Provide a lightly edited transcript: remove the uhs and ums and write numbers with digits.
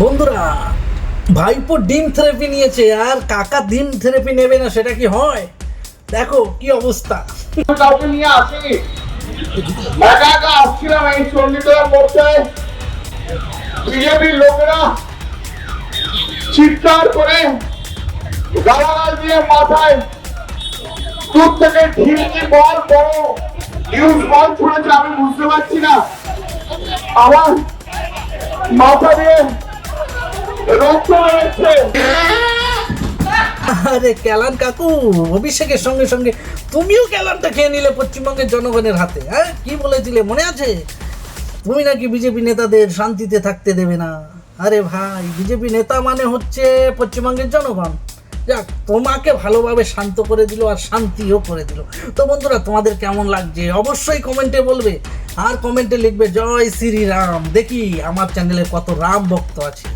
বন্ধুরা, ভাইপো ডিম থেরাপি নিয়েছে আর কাকা ডিম থেরাপি নেবে না, সেটা কি হয়? দেখো কি অবস্থা। কাউকে নিয়ে আসেনি, একা একা আসছিলাম এই চণ্ডীতলা মোড়টায়। বিজেপির লোকেরা চিৎকার করে গালাগাল দিয়ে মাথায় দূর থেকে ঢিলকি বল বড় নিউজ বল ছুড়েছে। আমি বুঝতে পারছি না, আমার মাথা দিয়ে রক্ত বেরোচ্ছে। আরে ক্যালান কাকু, অভিষেকের সঙ্গে সঙ্গে তুমিও ক্যালানটা খেয়ে নিলে পশ্চিমবঙ্গের জনগণের হাতে। হ্যাঁ, কি বলেছিলে মনে আছে? তুমি নাকি বিজেপি নেতাদের শান্তিতে থাকতে দেবে না। আরে ভাই, বিজেপি নেতা মানে হচ্ছে পশ্চিমবঙ্গের জনগণ। যাক, তোমাকে ভালোভাবে শান্ত করে দিল আর শান্তিও করে দিল। তো বন্ধুরা, তোমাদের কেমন লাগছে অবশ্যই কমেন্টে বলবে, আর কমেন্টে লিখবে জয় শ্রী রাম। দেখি আমার চ্যানেলে কত রাম ভক্ত আছে।